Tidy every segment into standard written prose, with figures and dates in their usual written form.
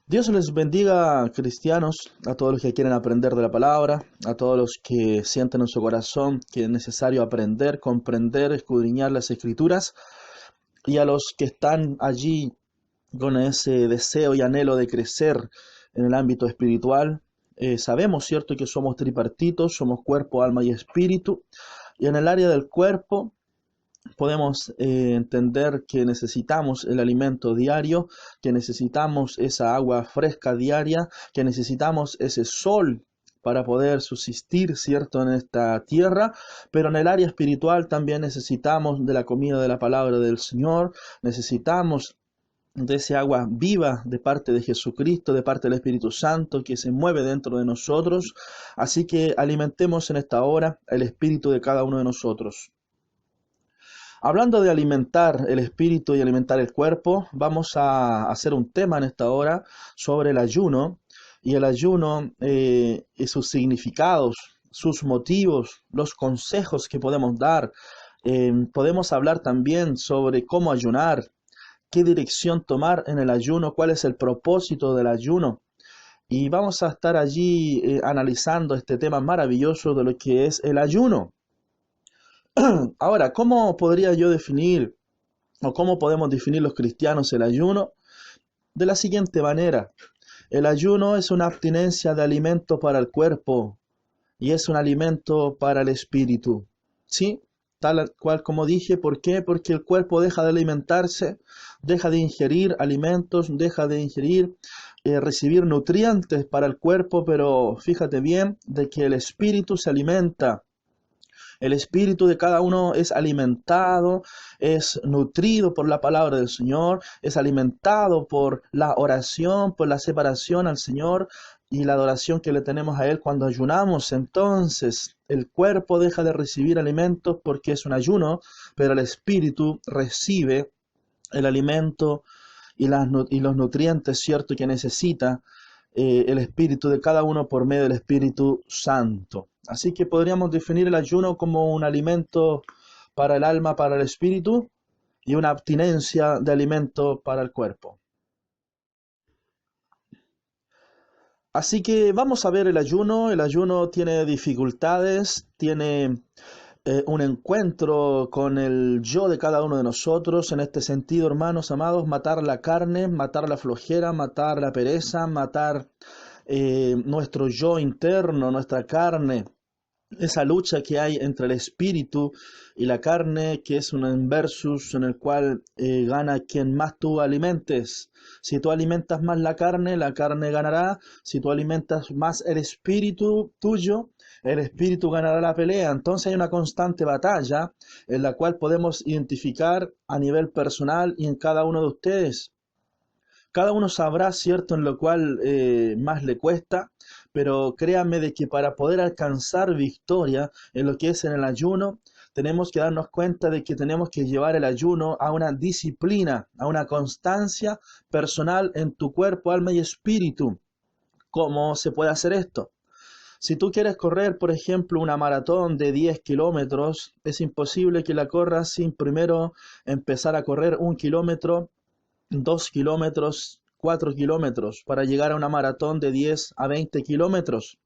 Dios les bendiga, cristianos, a todos los que quieren aprender de la palabra, a todos los que sienten en su corazón que es necesario aprender, comprender, escudriñar las escrituras, y a los que están allí con ese deseo y anhelo de crecer en el ámbito espiritual. Sabemos, ¿cierto?, que somos tripartitos, somos cuerpo, alma y espíritu, y en el área del cuerpo podemos entender que necesitamos el alimento diario, que necesitamos esa agua fresca diaria, que necesitamos ese sol para poder subsistir, ¿cierto?, en esta tierra, pero en el área espiritual también necesitamos de la comida de la palabra del Señor, necesitamos de ese agua viva de parte de Jesucristo, de parte del Espíritu Santo que se mueve dentro de nosotros, así que alimentemos en esta hora el espíritu de cada uno de nosotros. Hablando de alimentar el espíritu y alimentar el cuerpo, vamos a hacer un tema en esta hora sobre el ayuno y el ayuno y sus significados, sus motivos, los consejos que podemos dar. Podemos hablar también sobre cómo ayunar, qué dirección tomar en el ayuno, cuál es el propósito del ayuno. Y vamos a estar allí analizando este tema maravilloso de lo que es el ayuno. Ahora, ¿cómo podría yo definir o cómo podemos definir los cristianos el ayuno? De la siguiente manera: el ayuno es una abstinencia de alimento para el cuerpo y es un alimento para el espíritu. ¿Sí? Tal cual como dije, ¿por qué? Porque el cuerpo deja de alimentarse, deja de ingerir alimentos, deja de ingerir, recibir nutrientes para el cuerpo, pero fíjate bien de que el espíritu se alimenta. El espíritu de cada uno es alimentado, es nutrido por la palabra del Señor, es alimentado por la oración, por la separación al Señor y la adoración que le tenemos a Él cuando ayunamos. Entonces, el cuerpo deja de recibir alimentos porque es un ayuno, pero el espíritu recibe el alimento y los nutrientes, ¿cierto?, que necesita el espíritu de cada uno por medio del Espíritu Santo. Así que podríamos definir el ayuno como un alimento para el alma, para el espíritu, y una abstinencia de alimento para el cuerpo. Así que vamos a ver el ayuno. El ayuno tiene dificultades, tiene un encuentro con el yo de cada uno de nosotros. En este sentido, hermanos amados, matar la carne, matar la flojera, matar la pereza, matar nuestro yo interno, nuestra carne, esa lucha que hay entre el espíritu y la carne, que es un versus en el cual gana quien más tú alimentes. Si tú alimentas más la carne ganará. Si tú alimentas más el espíritu tuyo, el espíritu ganará la pelea. Entonces hay una constante batalla en la cual podemos identificar a nivel personal y en cada uno de ustedes. Cada uno sabrá, cierto, en lo cual más le cuesta, pero créanme de que para poder alcanzar victoria en lo que es en el ayuno, tenemos que darnos cuenta de que tenemos que llevar el ayuno a una disciplina, a una constancia personal en tu cuerpo, alma y espíritu. ¿Cómo se puede hacer esto? Si tú quieres correr, por ejemplo, una maratón de 10 kilómetros, es imposible que la corras sin primero empezar a correr 1 kilómetro, 2 kilómetros, 4 kilómetros, para llegar a una maratón de 10 a 20 kilómetros.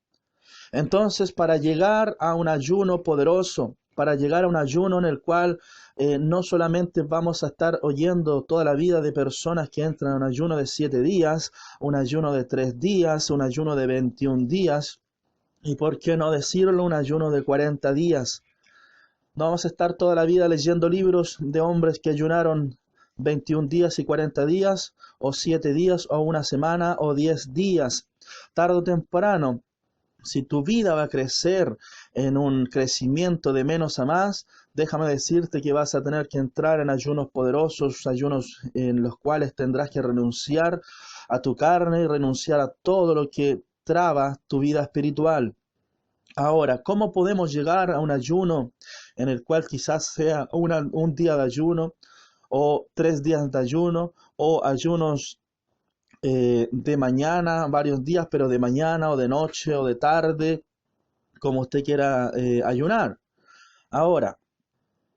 Entonces, para llegar a un ayuno poderoso, para llegar a un ayuno en el cual no solamente vamos a estar oyendo toda la vida de personas que entran a un ayuno de 7 días, un ayuno de 3 días, un ayuno de 21 días, y por qué no decirlo, un ayuno de 40 días. No vamos a estar toda la vida leyendo libros de hombres que ayunaron 21 días y 40 días, o 7 días, o una semana, o 10 días. Tarde o temprano, si tu vida va a crecer en un crecimiento de menos a más, déjame decirte que vas a tener que entrar en ayunos poderosos, ayunos en los cuales tendrás que renunciar a tu carne y renunciar a todo lo que traba tu vida espiritual. Ahora, ¿cómo podemos llegar a un ayuno en el cual quizás sea un día de ayuno o 3 días de ayuno o ayunos de mañana, varios días, pero de mañana o de noche o de tarde, como usted quiera ayunar? Ahora,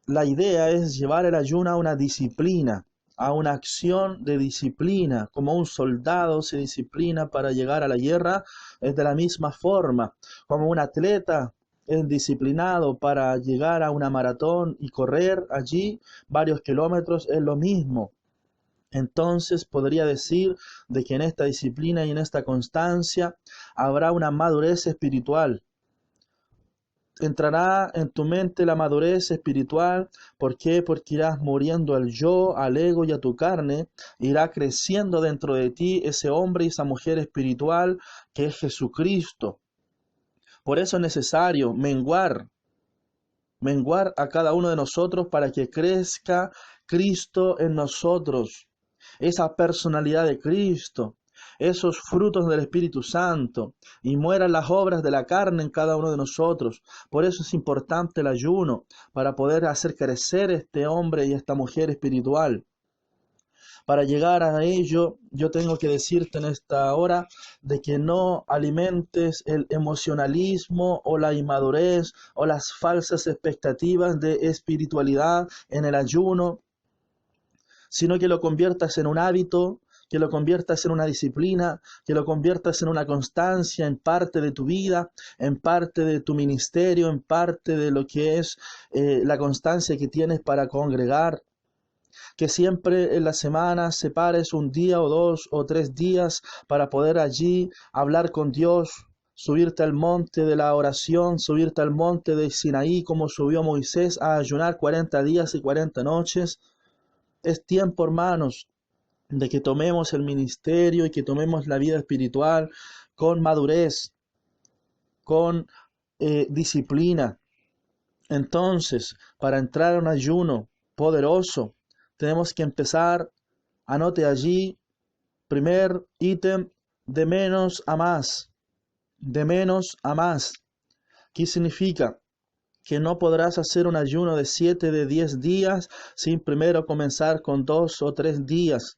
la idea es llevar el ayuno a una disciplina. a una acción de disciplina, como un soldado se disciplina para llegar a la guerra, es de la misma forma, como un atleta es disciplinado para llegar a una maratón y correr allí varios kilómetros, es lo mismo. Entonces podría decir de que en esta disciplina y en esta constancia habrá una madurez espiritual. Entrará en tu mente la madurez espiritual. ¿Por qué? Porque irás muriendo al yo, al ego y a tu carne. Irá creciendo dentro de ti ese hombre y esa mujer espiritual que es Jesucristo. Por eso es necesario menguar a cada uno de nosotros para que crezca Cristo en nosotros, esa personalidad de Cristo, esos frutos del Espíritu Santo, y mueran las obras de la carne en cada uno de nosotros. Por eso es importante el ayuno, para poder hacer crecer este hombre y esta mujer espiritual. Para llegar a ello, yo tengo que decirte en esta hora de que no alimentes el emocionalismo o la inmadurez o las falsas expectativas de espiritualidad en el ayuno, sino que lo conviertas en un hábito, que lo conviertas en una disciplina, que lo conviertas en una constancia en parte de tu vida, en parte de tu ministerio, en parte de lo que es la constancia que tienes para congregar. Que siempre en la semana separes un día o 2 o 3 días para poder allí hablar con Dios, subirte al monte de la oración, subirte al monte de Sinaí como subió Moisés a ayunar 40 días y 40 noches. Es tiempo, hermanos, de que tomemos el ministerio y que tomemos la vida espiritual con madurez, con disciplina. Entonces, para entrar a un ayuno poderoso, tenemos que empezar, anote allí, primer ítem, de menos a más, de menos a más. ¿Qué significa? Que no podrás hacer un ayuno de 7, de 10 días sin primero comenzar con 2 o 3 días.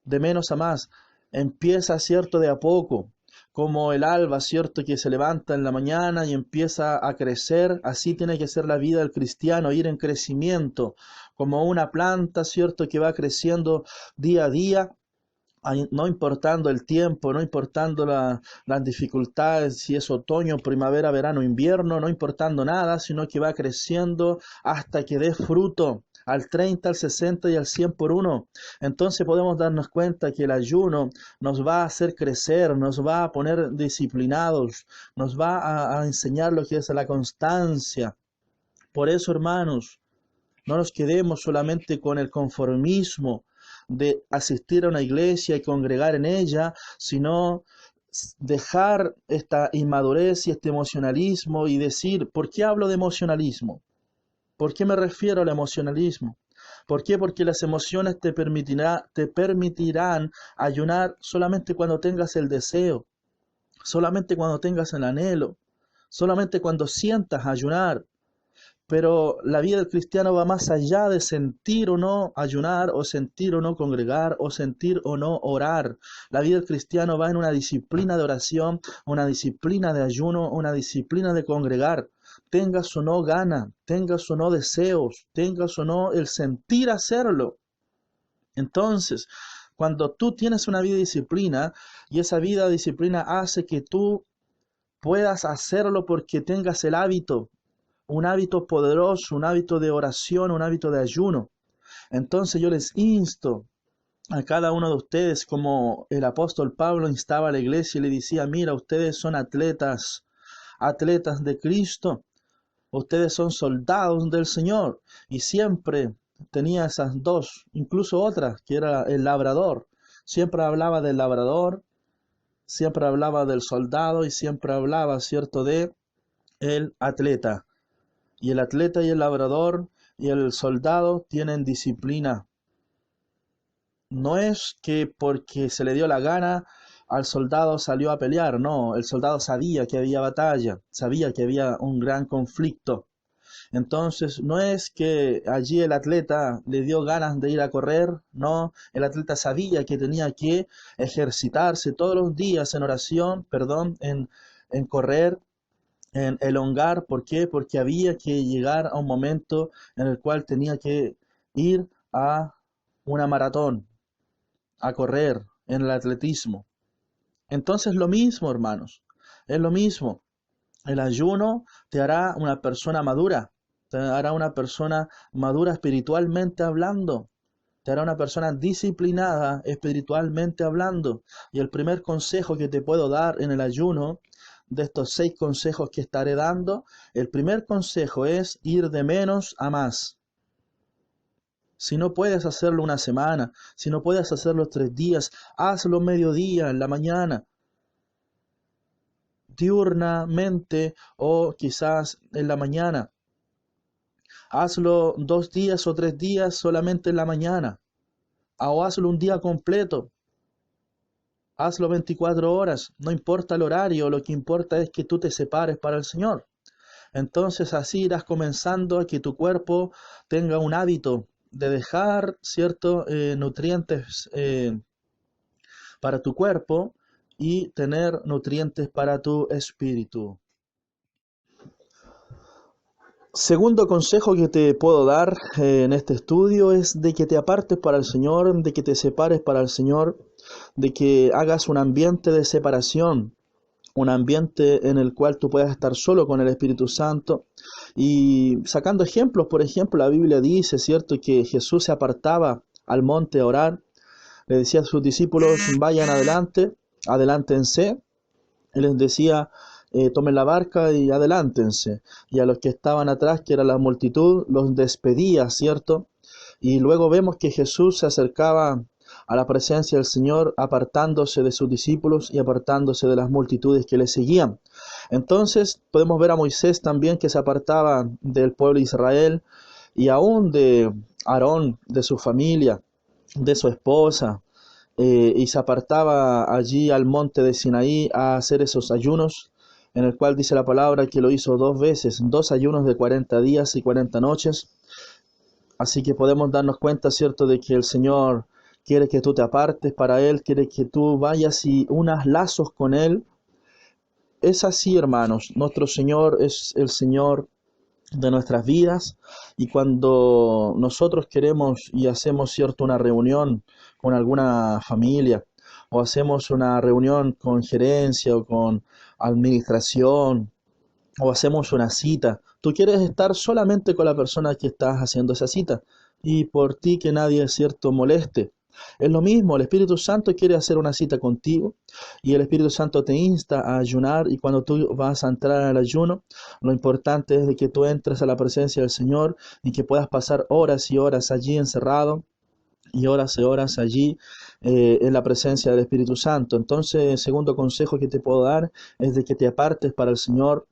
De menos a más. Empieza, cierto, de a poco, como el alba, cierto, que se levanta en la mañana y empieza a crecer. Así tiene que ser la vida del cristiano, ir en crecimiento, como una planta, cierto, que va creciendo día a día, no importando el tiempo, no importando las dificultades, si es otoño, primavera, verano, invierno, no importando nada, sino que va creciendo hasta que dé fruto al 30, al 60 y al 100 por uno. Entonces podemos darnos cuenta que el ayuno nos va a hacer crecer, nos va a poner disciplinados, nos va a enseñar lo que es la constancia. Por eso, hermanos, no nos quedemos solamente con el conformismo de asistir a una iglesia y congregar en ella, sino dejar esta inmadurez y este emocionalismo y decir, ¿por qué hablo de emocionalismo? ¿Por qué me refiero al emocionalismo? ¿Por qué? Porque las emociones te permitirán ayunar solamente cuando tengas el deseo, solamente cuando tengas el anhelo, solamente cuando sientas ayunar. Pero la vida del cristiano va más allá de sentir o no ayunar, o sentir o no congregar, o sentir o no orar. La vida del cristiano va en una disciplina de oración, una disciplina de ayuno, una disciplina de congregar. Tengas o no gana, tengas o no deseos, tengas o no el sentir hacerlo. Entonces, cuando tú tienes una vida de disciplina, y esa vida de disciplina hace que tú puedas hacerlo porque tengas el hábito, un hábito poderoso, un hábito de oración, un hábito de ayuno. Entonces yo les insto a cada uno de ustedes, como el apóstol Pablo instaba a la iglesia y le decía, mira, ustedes son atletas, atletas de Cristo, ustedes son soldados del Señor. Y siempre tenía esas dos, incluso otras, que era el labrador. Siempre hablaba del labrador, siempre hablaba del soldado y siempre hablaba, cierto, de el atleta. Y el atleta y el labrador y el soldado tienen disciplina. No es que porque se le dio la gana al soldado salió a pelear, no, el soldado sabía que había batalla, sabía que había un gran conflicto. Entonces, no es que allí el atleta le dio ganas de ir a correr, no, el atleta sabía que tenía que ejercitarse todos los días en oración, en correr, en elongar. ¿Por qué? Porque había que llegar a un momento en el cual tenía que ir a una maratón, a correr en el atletismo. Entonces lo mismo, hermanos, es lo mismo. El ayuno te hará una persona madura, te hará una persona madura espiritualmente hablando, te hará una persona disciplinada espiritualmente hablando. Y el primer consejo que te puedo dar en el ayuno, de estos 6 consejos que estaré dando, el primer consejo es ir de menos a más. Si no puedes hacerlo una semana, si no puedes hacerlo 3 días, hazlo mediodía, en la mañana, diurnamente o quizás en la mañana. Hazlo 2 días o 3 días solamente en la mañana. O hazlo un día completo. Hazlo 24 horas. No importa el horario, lo que importa es que tú te separes para el Señor. Entonces así irás comenzando a que tu cuerpo tenga un hábito de dejar ciertos nutrientes para tu cuerpo y tener nutrientes para tu espíritu. Segundo consejo que te puedo dar en este estudio es de que te apartes para el Señor, de que te separes para el Señor, de que hagas un ambiente de separación, un ambiente en el cual tú puedas estar solo con el Espíritu Santo. Y sacando ejemplos, por ejemplo, la Biblia dice, ¿cierto?, que Jesús se apartaba al monte a orar, le decía a sus discípulos, vayan adelante, adelántense, él les decía, tomen la barca y adelántense. Y a los que estaban atrás, que era la multitud, los despedía, ¿cierto? Y luego vemos que Jesús se acercaba a la presencia del Señor, apartándose de sus discípulos y apartándose de las multitudes que le seguían. Entonces podemos ver a Moisés también, que se apartaba del pueblo de Israel y aún de Aarón, de su familia, de su esposa, y se apartaba allí al monte de Sinaí a hacer esos ayunos, en el cual dice la palabra que lo hizo 2 veces, 2 ayunos de 40 días y 40 noches. Así que podemos darnos cuenta, ¿cierto?, de que el Señor quiere que tú te apartes para Él, quiere que tú vayas y unas lazos con Él. Es así, hermanos, nuestro Señor es el Señor de nuestras vidas, y cuando nosotros queremos y hacemos, cierto, una reunión con alguna familia, o hacemos una reunión con gerencia o con administración, o hacemos una cita, tú quieres estar solamente con la persona que estás haciendo esa cita, y por ti que nadie, cierto, moleste. Es lo mismo, el Espíritu Santo quiere hacer una cita contigo y el Espíritu Santo te insta a ayunar, y cuando tú vas a entrar al ayuno, lo importante es de que tú entres a la presencia del Señor y que puedas pasar horas y horas allí encerrado y horas allí en la presencia del Espíritu Santo. Entonces, el segundo consejo que te puedo dar es de que te apartes para el Señor,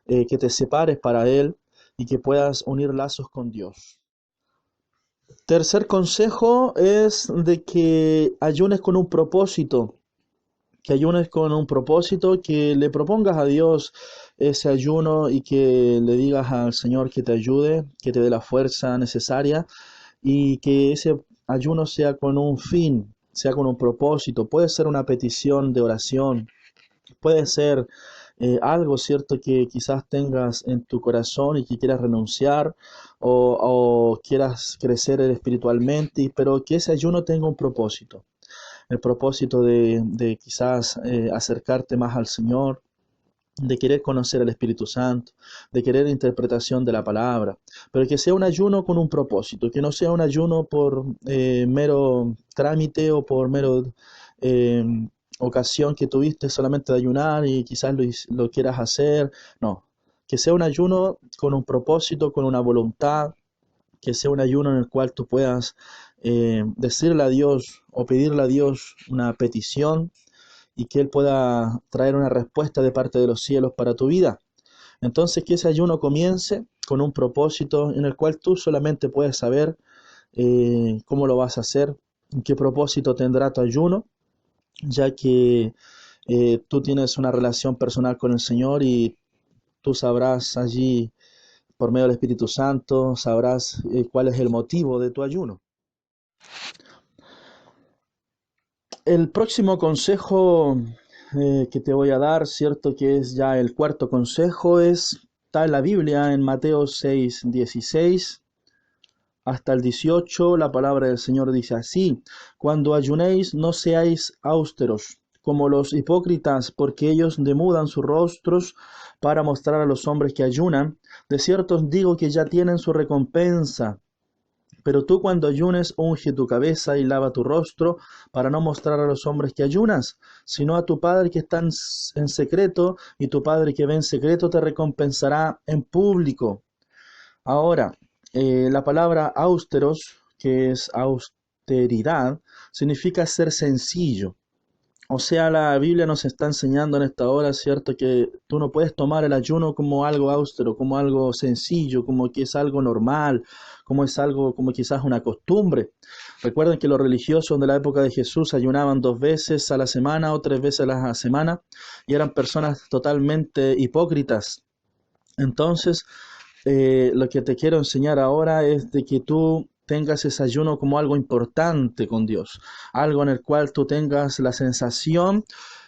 que te separes para Él y que puedas unir lazos con Dios. Tercer consejo es de que ayunes con un propósito, que ayunes con un propósito, que le propongas a Dios ese ayuno y que le digas al Señor que te ayude, que te dé la fuerza necesaria, y que ese ayuno sea con un fin, sea con un propósito. Puede ser una petición de oración, puede ser algo, ¿cierto?, que quizás tengas en tu corazón y que quieras renunciar, o quieras crecer espiritualmente, pero que ese ayuno tenga un propósito. El propósito de quizás acercarte más al Señor, de querer conocer al Espíritu Santo, de querer interpretación de la palabra, pero que sea un ayuno con un propósito, que no sea un ayuno por mero trámite o por mero eh, ocasión que tuviste solamente de ayunar y quizás lo quieras hacer. No, que sea un ayuno con un propósito, con una voluntad, que sea un ayuno en el cual tú puedas decirle a Dios o pedirle a Dios una petición y que Él pueda traer una respuesta de parte de los cielos para tu vida. Entonces, que ese ayuno comience con un propósito en el cual tú solamente puedes saber cómo lo vas a hacer, qué propósito tendrá tu ayuno, ya que tú tienes una relación personal con el Señor y tú sabrás allí, por medio del Espíritu Santo, sabrás cuál es el motivo de tu ayuno. El próximo consejo que te voy a dar, cierto, que es ya el cuarto consejo, está en la Biblia, en Mateo 6:16. hasta el 18, la palabra del Señor dice así: cuando ayunéis, no seáis austeros, como los hipócritas, porque ellos demudan sus rostros para mostrar a los hombres que ayunan. De cierto os digo que ya tienen su recompensa. Pero tú cuando ayunes, unge tu cabeza y lava tu rostro, para no mostrar a los hombres que ayunas, sino a tu Padre que está en secreto, y tu Padre que ve en secreto te recompensará en público. Ahora, la palabra austeros, que es austeridad, significa ser sencillo. O sea, la Biblia nos está enseñando en esta hora, ¿cierto? Que tú no puedes tomar el ayuno como algo austero, como algo sencillo, como que es algo normal, como es algo, como quizás una costumbre. Recuerden que los religiosos de la época de Jesús ayunaban 2 veces a la semana o 3 veces a la semana y eran personas totalmente hipócritas. Entonces, lo que te quiero enseñar ahora es de que tú tengas ese ayuno como algo importante con Dios, algo en el cual tú tengas la sensación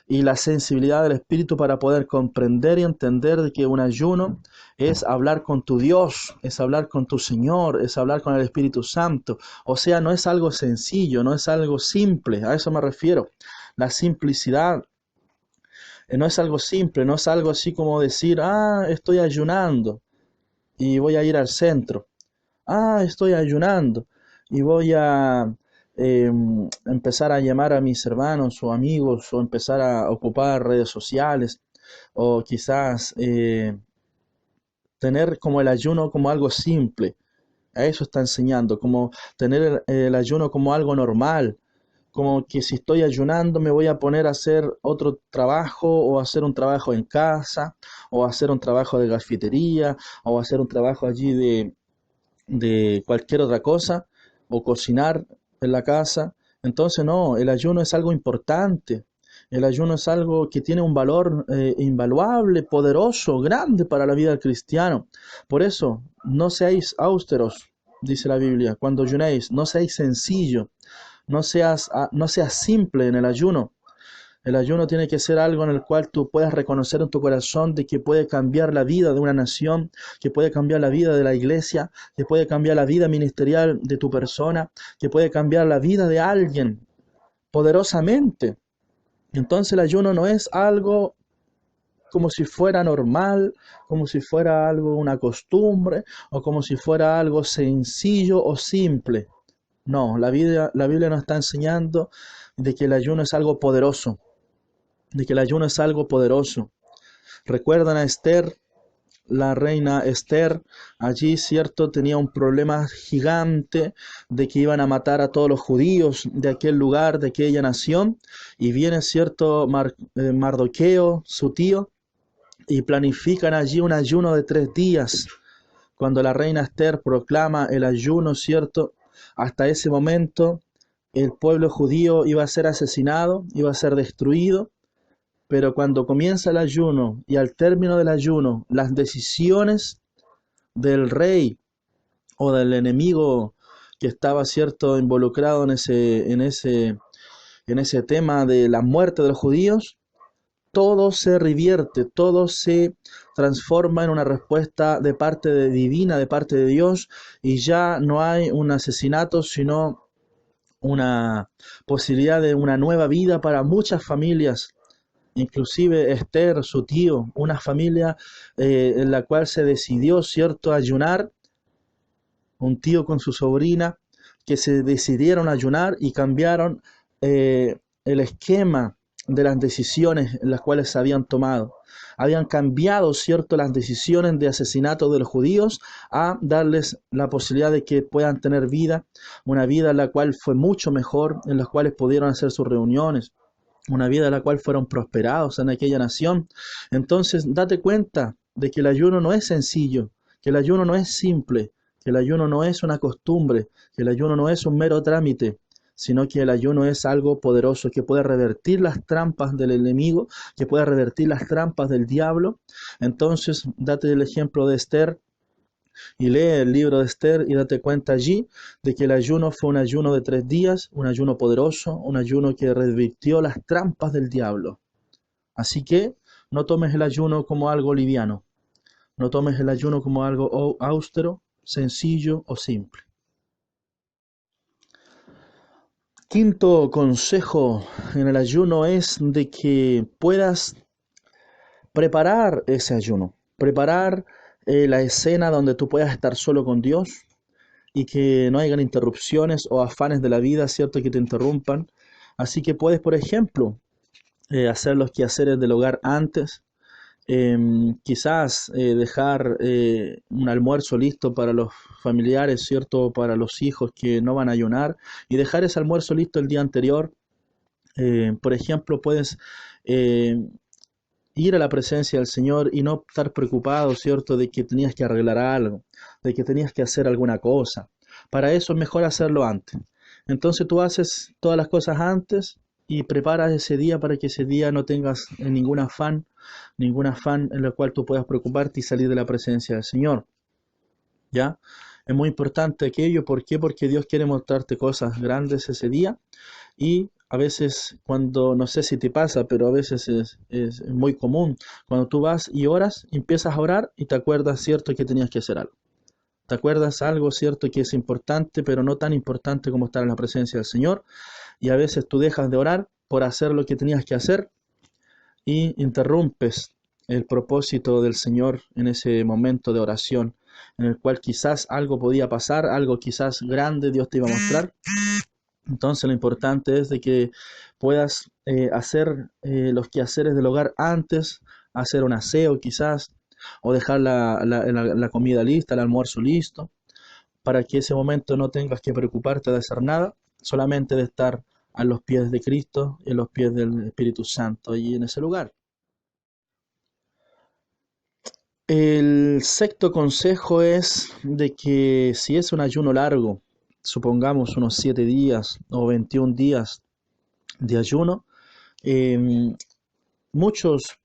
y la sensibilidad del Espíritu para poder comprender y entender de que un ayuno es hablar con tu Dios, es hablar con tu Señor, es hablar con el Espíritu Santo. O sea, no es algo sencillo, no es algo simple, a eso me refiero. La simplicidad no es algo simple, no es algo así como decir, estoy ayunando y voy a ir al centro. Estoy ayunando y voy a empezar a llamar a mis hermanos o amigos o empezar a ocupar redes sociales o quizás tener como el ayuno como algo simple. A eso está enseñando, como tener el ayuno como algo normal, como que si estoy ayunando me voy a poner a hacer otro trabajo o hacer un trabajo en casa o hacer un trabajo de cafetería o hacer un trabajo allí de cualquier otra cosa o cocinar en la casa. Entonces no, el ayuno es algo importante. El ayuno es algo que tiene un valor invaluable, poderoso, grande para la vida del cristiano. Por eso, no seáis austeros, dice la Biblia, cuando ayunéis, no seáis sencillos, no seas simple en el ayuno. El ayuno tiene que ser algo en el cual tú puedas reconocer en tu corazón de que puede cambiar la vida de una nación, que puede cambiar la vida de la iglesia, que puede cambiar la vida ministerial de tu persona, que puede cambiar la vida de alguien poderosamente. Entonces el ayuno no es algo como si fuera normal, como si fuera algo, una costumbre, o como si fuera algo sencillo o simple. No, la Biblia nos está enseñando de que el ayuno es algo poderoso, de que el ayuno es algo poderoso. Recuerdan a Esther, la reina Esther, allí, cierto, tenía un problema gigante de que iban a matar a todos los judíos de aquel lugar, de aquella nación, y viene, cierto, Mardoqueo, su tío, y planifican allí un ayuno de 3 días. Cuando la reina Esther proclama el ayuno, cierto, hasta ese momento el pueblo judío iba a ser asesinado, iba a ser destruido. Pero cuando comienza el ayuno y al término del ayuno, las decisiones del rey o del enemigo que estaba, cierto, involucrado en ese tema de la muerte de los judíos, todo se revierte, todo se transforma en una respuesta de parte de divina, de parte de Dios, y ya no hay un asesinato, sino una posibilidad de una nueva vida para muchas familias. Inclusive Esther, su tío, una familia en la cual se decidió, cierto, ayunar, un tío con su sobrina, que se decidieron ayunar y cambiaron el esquema de las decisiones en las cuales se habían tomado. Habían cambiado, cierto, las decisiones de asesinato de los judíos a darles la posibilidad de que puedan tener vida, una vida en la cual fue mucho mejor, en las cuales pudieron hacer sus reuniones, una vida en la cual fueron prosperados en aquella nación. Entonces, date cuenta de que el ayuno no es sencillo, que el ayuno no es simple, que el ayuno no es una costumbre, que el ayuno no es un mero trámite, sino que el ayuno es algo poderoso que puede revertir las trampas del enemigo, que puede revertir las trampas del diablo. Entonces, date el ejemplo de Esther, y lee el libro de Esther y date cuenta allí de que el ayuno fue un ayuno de 3 días, un ayuno poderoso, un ayuno que revirtió las trampas del diablo. Así que no tomes el ayuno como algo liviano, no tomes el ayuno como algo austero, sencillo o simple. Quinto consejo en el ayuno es de que puedas preparar ese ayuno, preparar la escena donde tú puedas estar solo con Dios y que no hayan interrupciones o afanes de la vida, ¿cierto?, que te interrumpan. Así que puedes, por ejemplo, hacer los quehaceres del hogar antes, quizás dejar un almuerzo listo para los familiares, ¿cierto?, para los hijos que no van a ayunar, y dejar ese almuerzo listo el día anterior. Por ejemplo, puedes eh, ir a la presencia del Señor y no estar preocupado, ¿cierto?, de que tenías que arreglar algo, de que tenías que hacer alguna cosa. Para eso es mejor hacerlo antes. Entonces tú haces todas las cosas antes y preparas ese día para que ese día no tengas ningún afán en el cual tú puedas preocuparte y salir de la presencia del Señor. ¿Ya? Es muy importante aquello. ¿Por qué? Porque Dios quiere mostrarte cosas grandes ese día. Y a veces cuando, no sé si te pasa, pero a veces es muy común, cuando tú vas y oras, empiezas a orar y te acuerdas, cierto, que tenías que hacer algo. Te acuerdas algo, cierto, que es importante, pero no tan importante como estar en la presencia del Señor. Y a veces tú dejas de orar por hacer lo que tenías que hacer y interrumpes el propósito del Señor en ese momento de oración, en el cual quizás algo podía pasar, algo quizás grande Dios te iba a mostrar. Entonces lo importante es de que puedas hacer los quehaceres del hogar antes, hacer un aseo quizás, o dejar la comida lista, el almuerzo listo, para que ese momento no tengas que preocuparte de hacer nada, solamente de estar a los pies de Cristo y a los pies del Espíritu Santo allí en ese lugar. El sexto consejo es de que si es un ayuno largo, supongamos unos 7 días o 21 días de ayuno, eh, muchos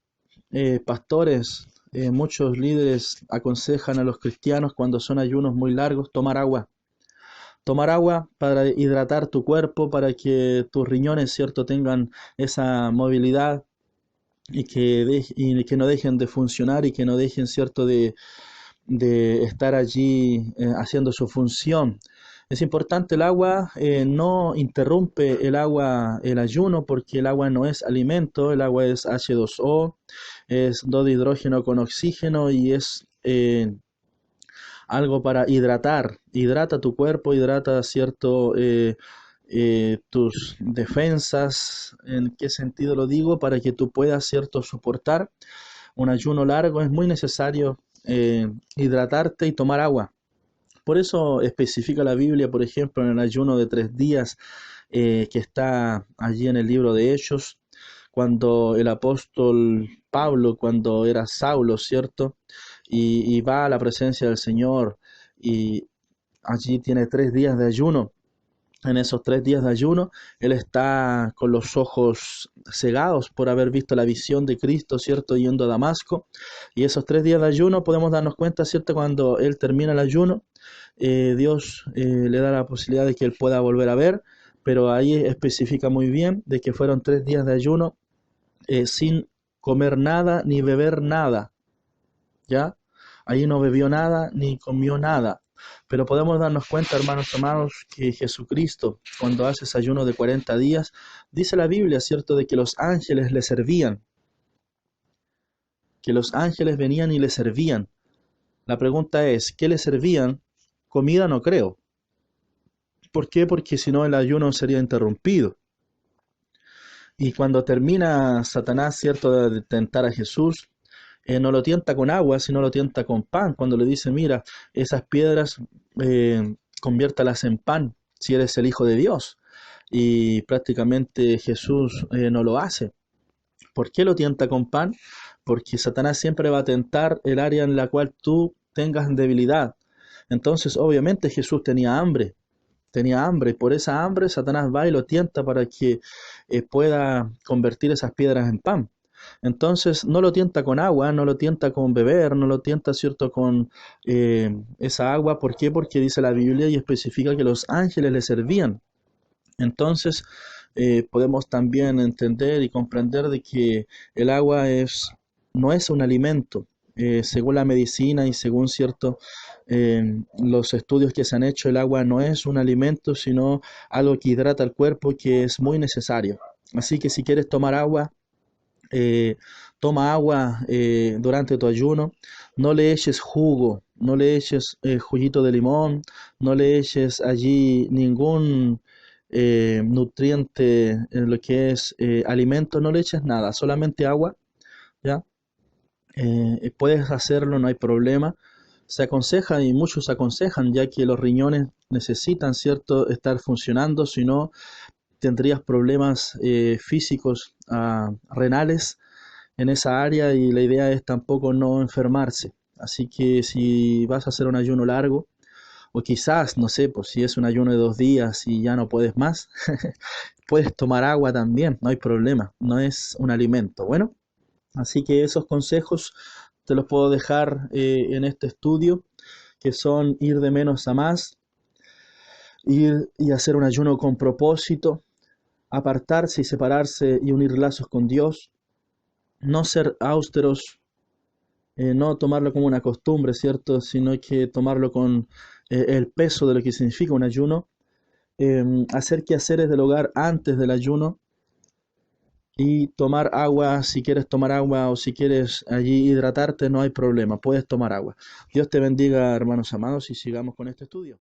pastores, muchos líderes aconsejan a los cristianos cuando son ayunos muy largos tomar agua. Tomar agua para hidratar tu cuerpo, para que tus riñones, ¿cierto?, tengan esa movilidad y que no dejen de funcionar y que no dejen, ¿cierto?, de estar allí haciendo su función. Es importante el agua, no interrumpe el agua el ayuno porque el agua no es alimento, el agua es H2O, es dos de hidrógeno con oxígeno y es algo para hidratar, hidrata tu cuerpo, hidrata, cierto, tus defensas. ¿En qué sentido lo digo? Para que tú puedas, cierto, soportar un ayuno largo es muy necesario hidratarte y tomar agua. Por eso especifica la Biblia, por ejemplo, en el ayuno de 3 días que está allí en el libro de Hechos, cuando el apóstol Pablo, cuando era Saulo, ¿cierto? Y va a la presencia del Señor y allí tiene 3 días de ayuno. En esos 3 días de ayuno, él está con los ojos cegados por haber visto la visión de Cristo, ¿cierto?, yendo a Damasco. Y esos 3 días de ayuno podemos darnos cuenta, ¿cierto?, cuando él termina el ayuno, Dios le da la posibilidad de que él pueda volver a ver, pero ahí especifica muy bien de que fueron 3 días de ayuno sin comer nada ni beber nada, ¿ya? Ahí no bebió nada ni comió nada. Pero podemos darnos cuenta, hermanos amados, que Jesucristo, cuando hace ese ayuno de 40 días, dice la Biblia, ¿cierto?, de que los ángeles le servían, que los ángeles venían y le servían. La pregunta es, ¿qué le servían? Comida no creo. ¿Por qué? Porque si no el ayuno sería interrumpido. Y cuando termina Satanás, ¿cierto?, de tentar a Jesús, no lo tienta con agua, sino lo tienta con pan. Cuando le dice, mira, esas piedras conviértalas en pan, si eres el Hijo de Dios. Y prácticamente Jesús no lo hace. ¿Por qué lo tienta con pan? Porque Satanás siempre va a tentar el área en la cual tú tengas debilidad. Entonces, obviamente Jesús tenía hambre, y por esa hambre Satanás va y lo tienta para que pueda convertir esas piedras en pan. Entonces no lo tienta con agua, no lo tienta con beber, no lo tienta, ¿cierto?, con esa agua. ¿Por qué? Porque dice la Biblia y especifica que los ángeles le servían. Entonces podemos también entender y comprender de que el agua no es un alimento, según la medicina y según los estudios que se han hecho, el agua no es un alimento, sino algo que hidrata el cuerpo, que es muy necesario. Así que si quieres tomar agua, eh, toma agua durante tu ayuno, no le eches jugo, no le eches juguito de limón, no le eches allí ningún nutriente en lo que es alimento, no le eches nada, solamente agua, ¿ya? Puedes hacerlo, no hay problema. Se aconseja y muchos aconsejan, ya que los riñones necesitan, ¿cierto?, estar funcionando, si no tendrías problemas físicos, renales en esa área, y la idea es tampoco no enfermarse. Así que si vas a hacer un ayuno largo, o quizás, no sé, pues si es un ayuno de 2 días y ya no puedes más, puedes tomar agua también, no hay problema, no es un alimento. Bueno, así que esos consejos te los puedo dejar en este estudio, que son ir de menos a más, ir y hacer un ayuno con propósito, apartarse y separarse y unir lazos con Dios, no ser austeros, no tomarlo como una costumbre, ¿cierto? Sino que tomarlo con el peso de lo que significa un ayuno, hacer quehaceres del hogar antes del ayuno y tomar agua. Si quieres tomar agua o si quieres allí hidratarte, no hay problema, puedes tomar agua. Dios te bendiga, hermanos amados, y sigamos con este estudio.